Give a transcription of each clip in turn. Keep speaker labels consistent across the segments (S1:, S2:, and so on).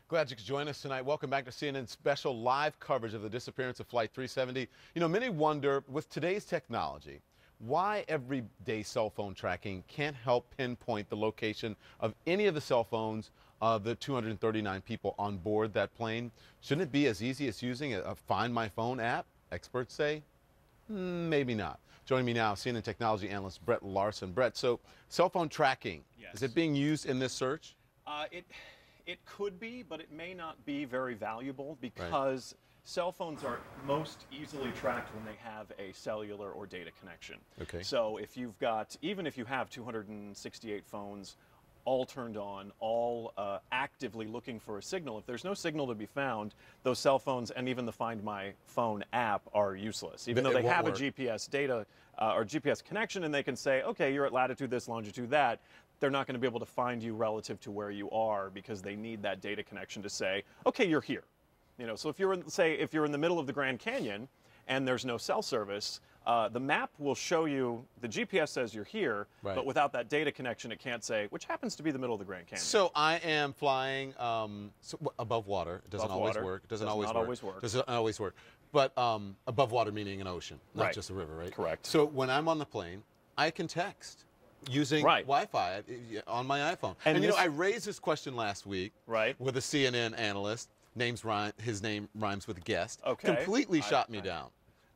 S1: Glad you could join us tonight. Welcome back to CNN's special live coverage of the disappearance of Flight 370. You know, many wonder, with today's technology, why everyday cell phone tracking can't help pinpoint the location of any of the cell phones of the 239 people on board that plane. Shouldn't it be as easy as using a Find My Phone app? Experts say maybe not. Joining me now, CNN technology analyst Brett Larson. Brett, so cell phone tracking,
S2: Yes.
S1: is it being used in this search?
S2: It could be, but it may not be very valuable because cell phones are most easily tracked when they have a cellular or data connection.
S1: Okay.
S2: So if you've got, even if you have 268 phones all turned on, all actively looking for a signal, if there's no signal to be found, those cell phones and even the Find My Phone app are useless. Even though they have a GPS data or GPS connection and they can say, okay, you're at latitude this, longitude that, they're not going to be able to find you relative to where you are because they need that data connection to say, okay, you're here. You know, so if you're in, say, if you're in the middle of the Grand Canyon and there's no cell service, the map will show you, the GPS says you're here, but without that data connection, it can't say, which happens to be the middle of the Grand Canyon.
S1: So I am flying above water. It doesn't always work. It doesn't always work. Doesn't always work. But above water meaning an ocean, not just a river, right?
S2: Correct.
S1: So when I'm on the plane, I can text using Wi-Fi on my iPhone. And you know, I raised this question last week with a CNN analyst. His name rhymes with guest. Okay. Completely shot me down.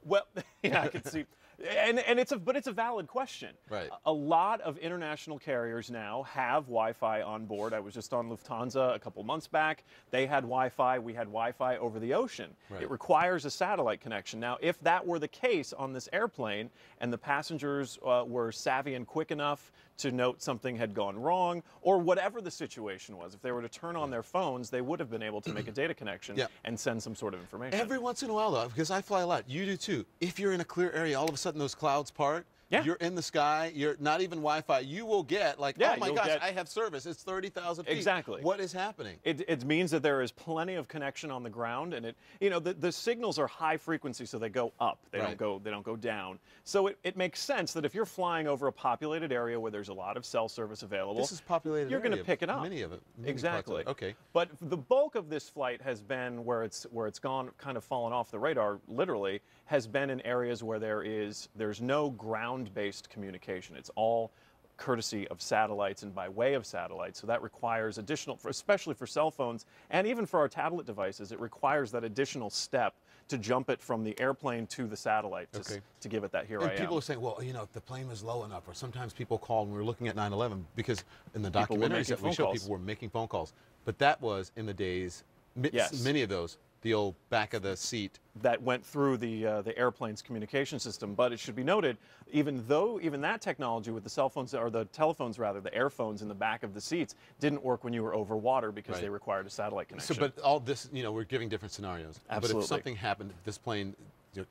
S2: Well, yeah, I can see. And it's a valid question.
S1: Right.
S2: A lot of international carriers now have Wi-Fi on board. I was just on Lufthansa a couple months back. They had Wi-Fi. We had Wi-Fi over the ocean. It requires a satellite connection. Now, if that were the case on this airplane and the passengers were savvy and quick enough to note something had gone wrong, or whatever the situation was, if they were to turn on their phones, they would have been able to make a data connection and send some sort of information.
S1: Every once in a while, though, because I fly a lot, you do too. If you're in a clear area, all of a sudden those clouds part, you're in the sky, you're not even Wi-Fi, you will get like, oh my gosh, I have service, it's 30,000 feet.
S2: Exactly.
S1: What is happening?
S2: It means that there is plenty of connection on the ground, and the signals are high frequency, so they go up, they don't go down. So it makes sense that if you're flying over a populated area where there's a lot of cell service available,
S1: this is populated
S2: you're going to pick it up.
S1: Many of it.
S2: Exactly.
S1: Okay.
S2: But the bulk of this flight has been where it's gone, kind of fallen off the radar, literally, has been in areas where there's no ground-based communication. It's all courtesy of satellites and by way of satellites. So that requires additional, especially for cell phones and even for our tablet devices, it requires that additional step to jump it from the airplane to the satellite to give it that here I am.
S1: People are saying, well, you know, if the plane was low enough, or sometimes people call when we were looking at 9/11 because in the documentaries that we show, people were making phone calls. But that was in the days, many of those, the old back of the seat.
S2: That went through the airplane's communication system. But it should be noted, even that technology with the cell phones, or the telephones rather, the airphones in the back of the seats, didn't work when you were over water because they required a satellite connection.
S1: So, but all this, you know, we're giving different scenarios.
S2: Absolutely.
S1: But if something happened, if this plane,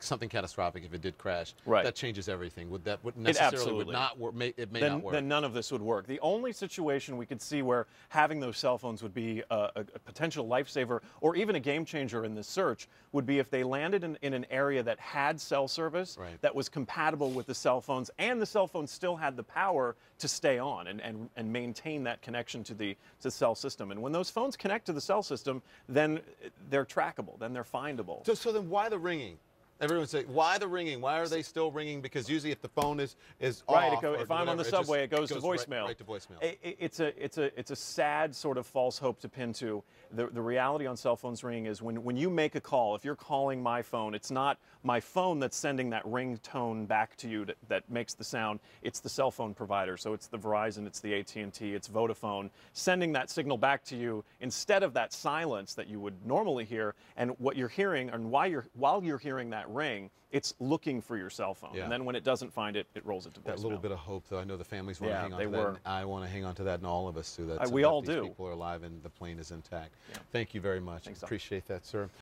S1: something catastrophic, if it did crash, that changes everything. Would necessarily would not work? It may not work.
S2: Then none of this would work. The only situation we could see where having those cell phones would be a potential lifesaver or even a game changer in this search would be if they landed in an area that had cell service that was compatible with the cell phones, and the cell phones still had the power to stay on and maintain that connection to the cell system. And when those phones connect to the cell system, then they're trackable, then they're findable.
S1: So then why the ringing? Everyone say, why the ringing? Why are they still ringing? Because usually if the phone is off,
S2: if I'm on the subway, it goes to voicemail.
S1: Right to voicemail.
S2: It's a sad sort of false hope to pin to. The reality on cell phones ringing is when you make a call, if you're calling my phone, it's not my phone that's sending that ringtone back to you that makes the sound. It's the cell phone provider. So it's the Verizon, it's the AT&T, it's Vodafone, sending that signal back to you instead of that silence that you would normally hear. And what you're hearing, and while you're hearing that ring, it's looking for your cell phone. And then when it doesn't find it, it rolls it to voicemail.
S1: That little bit of hope, though. I know the families want to hang on to that. And I want to hang on to that, and all of us do that.
S2: We all do.
S1: People are alive and the plane is intact. Thank you very much.
S2: Thanks,
S1: Appreciate that, sir.